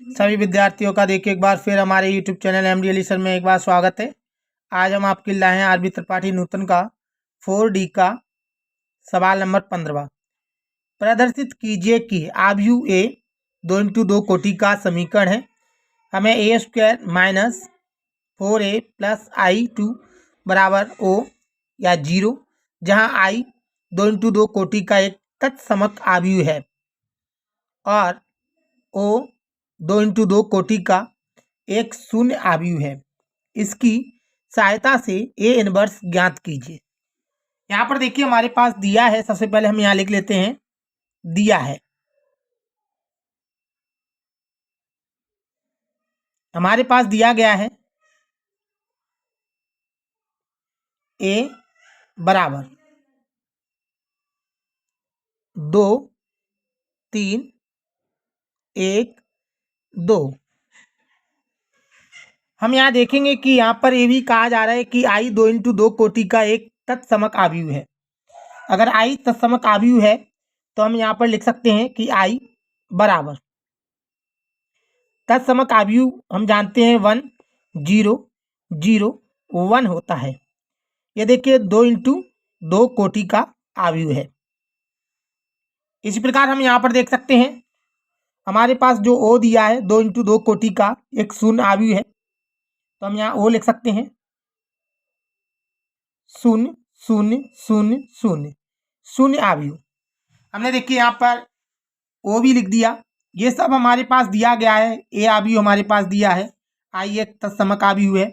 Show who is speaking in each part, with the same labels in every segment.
Speaker 1: सभी विद्यार्थियों का देखिए एक बार फिर हमारे YouTube channel MD Ali sir में एक बार स्वागत है। आज हम आपके लिए लाए हैं आरबी त्रिपाठी नूतन का 4D का सवाल नंबर 15। प्रदर्शित कीजिए कि आव्यूह ए 2x2 कोटि का समीकरण है। हमें a² - 4a + i2 बराबर o या 0, जहां i 2x2 कोटि का एक तत्समक आव्यूह है और o 2x2 कोटि का एक शून्य आव्यूह है। इसकी सहायता से ए इनवर्स ज्ञात कीजिए। यहाँ पर देखिए हमारे पास दिया है, सबसे पहले हम यहाँ लिख लेते हैं दिया है। हमारे पास दिया गया है ए बराबर 2 3 1 2। हम यहाँ देखेंगे कि यहाँ पर ये भी कहा जा रहा है कि आई 2x2 कोटि का एक तत्समक आव्यूह है। अगर आई तत्समक आव्यूह है तो हम यहाँ पर लिख सकते हैं कि आई बराबर तत्समक आव्यूह हम जानते हैं 1 0 0 1 होता है। ये देखिए 2x2 कोटि का आव्यूह है। इसी प्रकार हम यहाँ पर देख सकते हैं हमारे पास जो ओ दिया है 2x2 कोटि का एक शून्य आव्यूह है, तो हम यहाँ ओ लिख सकते हैं 0 0 0 0 शून्य आव्यूह। हमने देखिए यहाँ पर ओ भी लिख दिया। ये सब हमारे पास दिया गया है। ए आव्यूह हमारे पास दिया है, आई एक तत्समक आव्यूह है,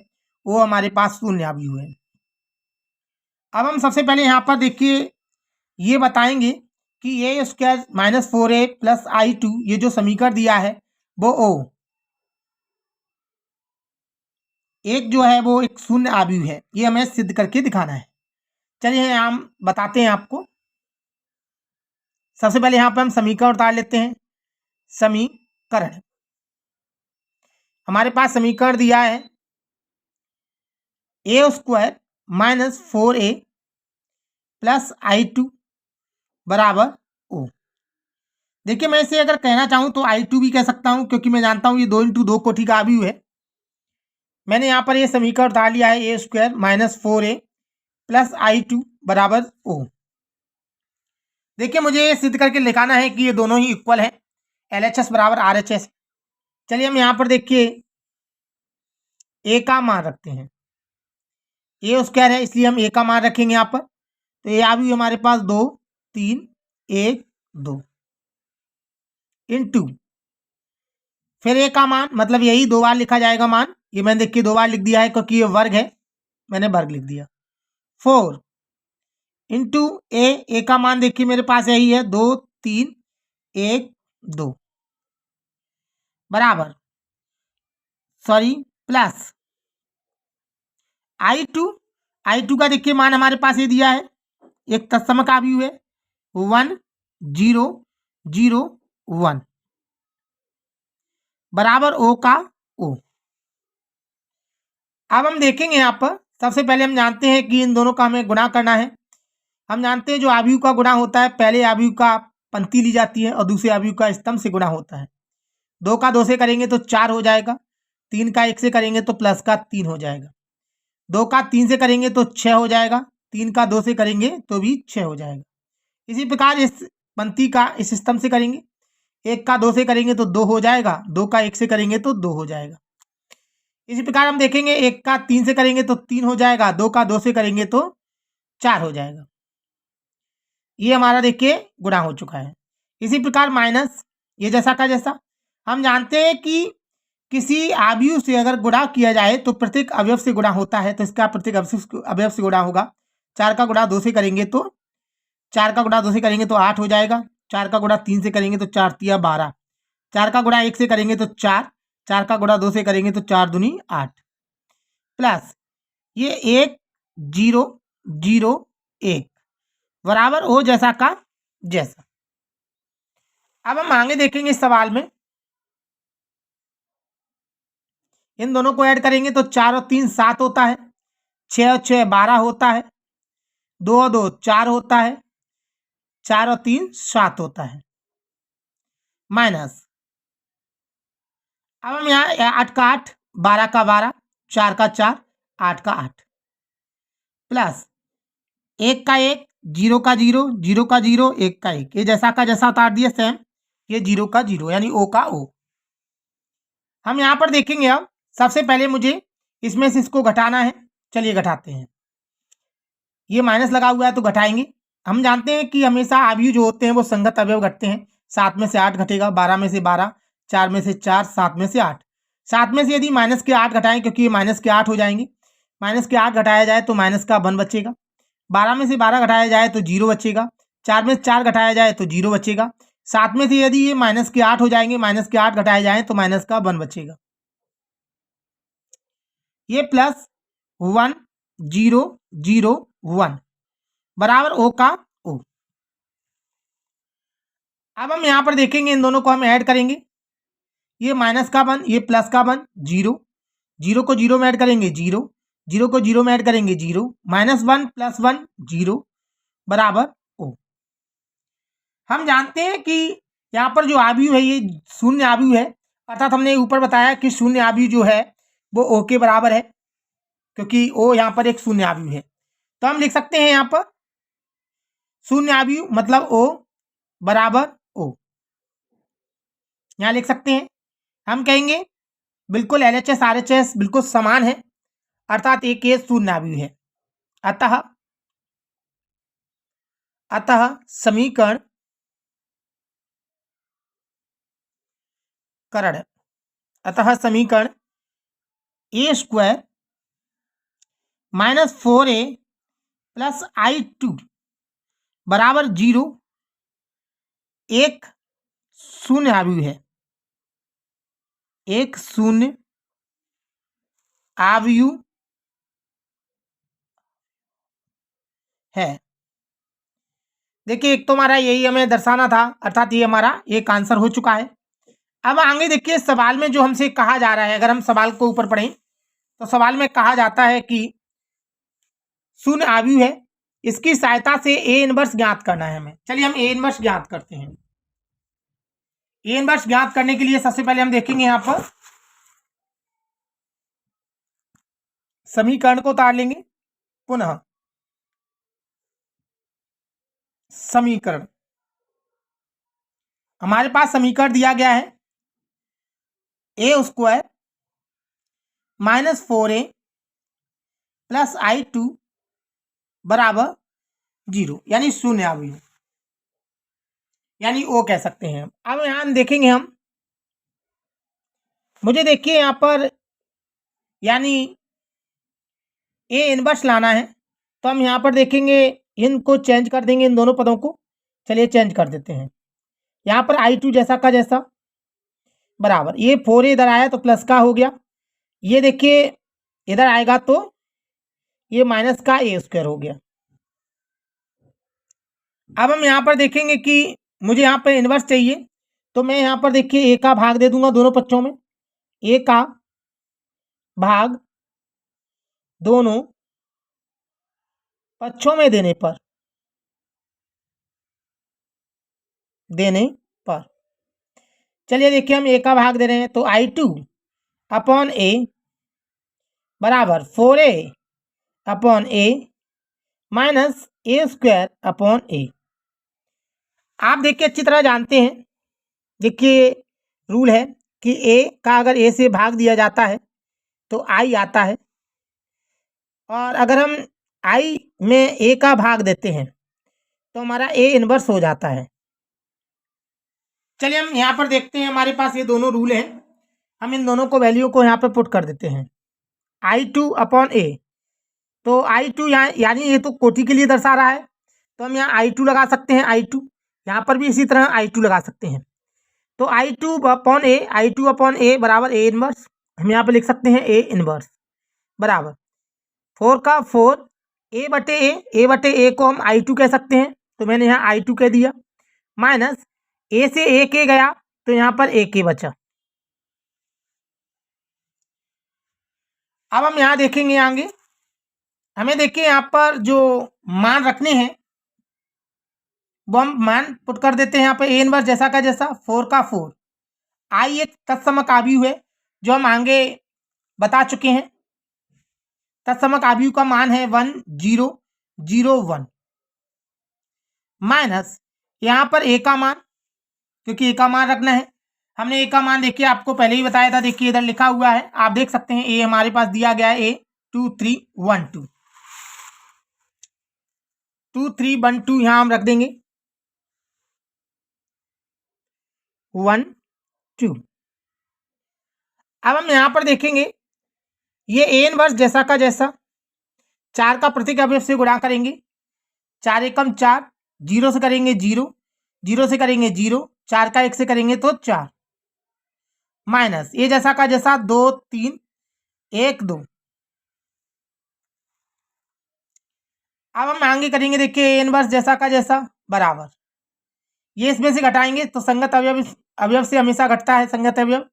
Speaker 1: ओ हमारे पास शून्य आव्यूह है। अब हम सबसे पहले यहाँ पर देखिए ये बताएंगे कि a² - 4a + i2 ये जो समीकरण दिया है वो ओ एक जो है वो एक शून्य आव्यूह है। ये हमें सिद्ध करके दिखाना है। चलिए हम बताते हैं आपको। सबसे पहले यहाँ पर हम समीकरण उतार लेते हैं। समीकरण हमारे पास समीकरण दिया है a² - 4a + i2 बराबर ओ। देखिए मैं इसे अगर कहना चाहूँ तो i2 भी कह सकता हूँ, क्योंकि मैं जानता हूँ ये 2x2 कोटि का आव्यूह है। मैंने यहाँ पर ये समीकरण उतार लिया है a² - 4a + i2 बराबर ओ। देखिए मुझे ये सिद्ध करके दिखाना है कि ये दोनों ही इक्वल है, LHS बराबर RHS। चलिए हम यहाँ पर देखिए ए का मान रखते हैं। a² है इसलिए हम ए का मान रखेंगे यहाँ पर। तो ये आव्यूह हमारे पास 2 3 1 2 इंटू फिर ए का मान, मतलब यही 2 बार लिखा जाएगा मान। ये मैंने देखिए 2 बार लिख दिया है क्योंकि ये वर्ग है, मैंने वर्ग लिख दिया। 4 इंटू ए का मान देखिए मेरे पास यही है 2 3 1 2 बराबर प्लस i2 का देखिए मान हमारे पास ये दिया है, एक तत्समक आव्यूह है 1 0 0 1 बराबर ओ का ओ। अब हम देखेंगे यहाँ पर सबसे पहले हम जानते हैं कि इन दोनों का हमें गुणा करना है। हम जानते हैं जो आव्यूह का गुणा होता है, पहले आव्यूह का पंक्ति ली जाती है और दूसरे आव्यूह का स्तंभ से गुणा होता है। 2 का 2 से करेंगे तो 4 हो जाएगा, 3 का 1 से करेंगे तो प्लस का 3 हो जाएगा, 2 का 3 से करेंगे तो 6 हो जाएगा, 3 का 2 से करेंगे तो भी 6 हो जाएगा। इसी प्रकार इस पंक्ति का इस स्तंभ से करेंगे, 1 का 2 से करेंगे तो 2 हो जाएगा, 2 का 1 से करेंगे तो 2 हो जाएगा। इसी प्रकार हम देखेंगे 1 का 3 से करेंगे तो 3 हो जाएगा, 2 का 2 से करेंगे तो 4 हो जाएगा। ये हमारा देखिए गुणा हो चुका है। इसी प्रकार माइनस ये जैसा का जैसा। हम जानते हैं कि किसी आव्यूह से अगर गुणा किया जाए तो प्रत्येक अवयव से गुणा होता है, तो इसका प्रत्येक अवयव से गुणा होगा। 4 का गुणा 2 से करेंगे तो 4 का गुणा 2 से करेंगे तो 8 हो जाएगा, 4 का गुणा 3 से करेंगे तो 4 तिया 12, 4 का गुणा 1 से करेंगे तो 4, 4 का गुणा 2 से करेंगे तो 4 दूनी 8 प्लस ये 1 0 0 1 बराबर ओ जैसा का जैसा। अब हम आगे देखेंगे इस सवाल में, इन दोनों को ऐड करेंगे तो 4 और 3 7 होता है, 6 और 6 12 होता है, 2 और 2 4 होता है, 4 और 3 7 होता है, माइनस अब हम यहाँ 8 का 8, 12 का 12, 4 का 4, 8 का 8 प्लस 1 का 1, 0 का 0, 0 का 0, 1 का 1, ये जैसा का जैसा उतार दिया सेम, ये 0 का 0 यानी O का O। हम यहाँ पर देखेंगे अब सबसे पहले मुझे इसमें से इसको घटाना है। चलिए घटाते हैं। ये माइनस लगा हुआ है तो घटाएंगे। हम जानते हैं कि हमेशा अवयव जो होते हैं वो संगत अवयव घटते हैं। 7 में से 8 घटेगा, 12 में से 12, 4 में से 4, 7 में से 8। 7 में से यदि माइनस के 8 घटाएं, क्योंकि ये माइनस के 8 हो जाएंगे, माइनस के 8 घटाया जाए तो माइनस का 1 बचेगा। 12 में से 12 घटाया जाए तो 0 बचेगा। 4 में से 4 घटाया जाए तो 0 बचेगा। 7 में से यदि ये माइनस के 8 हो जाएंगे, माइनस के 8 घटाए जाए तो माइनस का 1 बचेगा। ये प्लस 1 0 0 1 बराबर O का O। अब हम यहाँ पर देखेंगे, इन दोनों को हम ऐड करेंगे। ये माइनस का 1, ये प्लस का 1, 0 0 को 0 में ऐड करेंगे 0 0 को 0 में ऐड करेंगे 0, -1 + 1 0 बराबर O। हम जानते हैं कि यहाँ पर जो अवयव है ये शून्य अवयव है, अर्थात हमने ऊपर बताया कि शून्य अवयव जो है वो O के बराबर है, क्योंकि O यहाँ पर एक शून्य अवयव है। तो हम लिख सकते हैं यहाँ पर शून्य अवयव मतलब O बराबर O। यहाँ लिख सकते हैं। हम कहेंगे बिल्कुल LHS RHS बिल्कुल समान है, अर्थात एक ये शून्य अवयव है। अतः समीकरण A² -4A + I2 बराबर 0 एक शून्य अवयव है, एक शून्य अवयव है। देखिए एक तो हमारा यही हमें दर्शाना था, अर्थात ये हमारा एक आंसर हो चुका है। अब आगे देखिए सवाल में जो हमसे कहा जा रहा है, अगर हम सवाल को ऊपर पढ़ें तो सवाल में कहा जाता है कि शून्य अवयव है, इसकी सहायता से A इनवर्स ज्ञात करना है हमें। चलिए हम A इनवर्स ज्ञात करते हैं। A इनवर्स ज्ञात करने के लिए सबसे पहले हम देखेंगे यहाँ पर समीकरण को उतार लेंगे। पुनः समीकरण, हमारे पास समीकरण दिया गया है A² -4A + I2 बराबर 0 यानी शून्य अवयव, यानी O कह सकते हैं। अब यहाँ देखेंगे हम, मुझे देखिए यहाँ पर यानी A इनवर्स लाना है, तो हम यहाँ पर देखेंगे इनको चेंज कर देंगे, इन दोनों पदों को। चलिए चेंज कर देते हैं। यहाँ पर I2 जैसा का जैसा बराबर, ये 4A इधर आया तो प्लस का हो गया, ये देखिए इधर आएगा तो ये माइनस का A² हो गया। अब हम यहाँ पर देखेंगे कि मुझे यहाँ पर इनवर्स चाहिए, तो मैं यहाँ पर देखिए A का भाग दे दूंगा दोनों पक्षों में। A का भाग दोनों पक्षों में देने पर चलिए देखिए हम A का भाग दे रहे हैं, तो I2/A बराबर 4A/A माइनस A²/A। आप देखिए अच्छी तरह जानते हैं, देखिए रूल है कि A का अगर A से भाग दिया जाता है तो I आता है, और अगर हम I में A का भाग देते हैं तो हमारा A इनवर्स हो जाता है। चलिए हम यहाँ पर देखते हैं, हमारे पास ये दोनों रूल हैं, हम इन दोनों को वैल्यू को यहाँ पर पुट कर देते हैं। I2/A, तो I2 यहाँ यानी ये तो कोटि के लिए दर्शा रहा है, तो हम यहाँ I2 लगा सकते हैं। I2 यहाँ पर भी इसी तरह I2 लगा सकते हैं। तो I2/A बराबर A इनवर्स, हम यहाँ पर लिख सकते हैं A इनवर्स बराबर 4 का 4 A/A को हम I2 कह सकते हैं, तो मैंने यहाँ I2 कह दिया, माइनस A से AK गया तो यहाँ पर AK बचा। अब हम यहाँ देखेंगे आगे, हमें देखिए यहाँ पर जो मान रखने हैं वो हम मान पुट कर देते हैं यहाँ पर A इनवर्स जैसा का जैसा 4 का 4। I एक तत्समक अवयव है, जो हम आगे बता चुके हैं। तत्समक आव्यूह का मान है 1001 माइनस यहाँ पर ए का मान, क्योंकि ए का मान रखना है। हमने ए का मान देखिए आपको पहले ही बताया था, देखिए इधर लिखा हुआ है, आप देख सकते हैं ए हमारे पास दिया गया है, ए 2312 2312 यहाँ हम रख देंगे 1 2। अब हम यहाँ पर देखेंगे ये ए इनवर्स जैसा का जैसा 4 का प्रतीक अवयव से गुणा करेंगे, 4 एकम 4, 0 से करेंगे 0, 0 से करेंगे 0, 4 का 1 से करेंगे तो 4 माइनस ए जैसा का जैसा 2 3 1 2। अब हम आगे करेंगे, देखिए ए इनवर्स जैसा का जैसा बराबर, ये इसमें से घटाएंगे तो संगत अवयव से हमेशा घटता है संगत अवयव।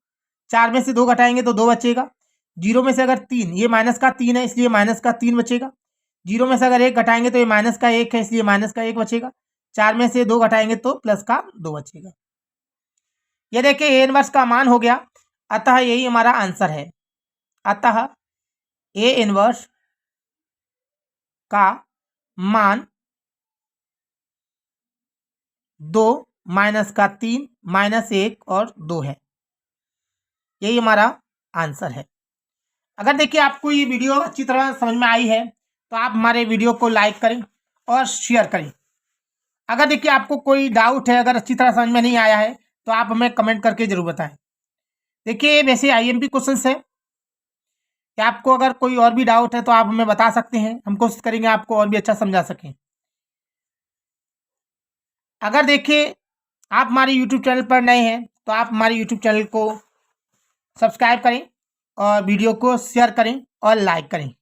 Speaker 1: 4 में से 2 घटाएंगे तो 2 बचेगा, 0 में से अगर 3, ये माइनस का 3 है इसलिए माइनस का 3 बचेगा, 0 में से अगर 1 घटाएंगे तो ये माइनस का 1 है इसलिए माइनस का 1 बचेगा, 4 में से 2 घटाएंगे तो प्लस का 2 बचेगा। ये देखिए ए इनवर्स का मान हो गया, अतः यही हमारा आंसर है। अतः ए इनवर्स का मान 2 माइनस का 3 माइनस 1 और 2 है, यही हमारा आंसर है। अगर देखिए आपको ये वीडियो अच्छी तरह समझ में आई है तो आप हमारे वीडियो को लाइक करें और शेयर करें। अगर देखिए आपको कोई डाउट है, अगर अच्छी तरह समझ में नहीं आया है तो आप हमें कमेंट करके जरूर बताएं। देखिए वैसे आईएमपी क्वेश्चंस है कि आपको अगर कोई और भी डाउट है तो आप हमें बता सकते हैं, हम कोशिश करेंगे आपको और भी अच्छा समझा सकें। अगर देखिए आप हमारे यूट्यूब चैनल पर नए हैं तो आप हमारे यूट्यूब चैनल को सब्सक्राइब करें और वीडियो को शेयर करें और लाइक करें।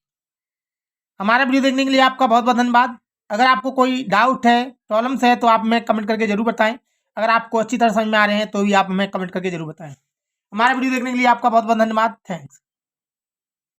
Speaker 1: हमारा वीडियो देखने के लिए आपका बहुत बहुत धन्यवाद। अगर आपको कोई डाउट है, प्रॉब्लम्स है तो आप हमें कमेंट करके जरूर बताएं। अगर आपको अच्छी तरह समझ में आ रहे हैं तो भी आप हमें कमेंट करके जरूर बताएं। हमारा वीडियो देखने के लिए आपका बहुत बहुत धन्यवाद। थैंक्स।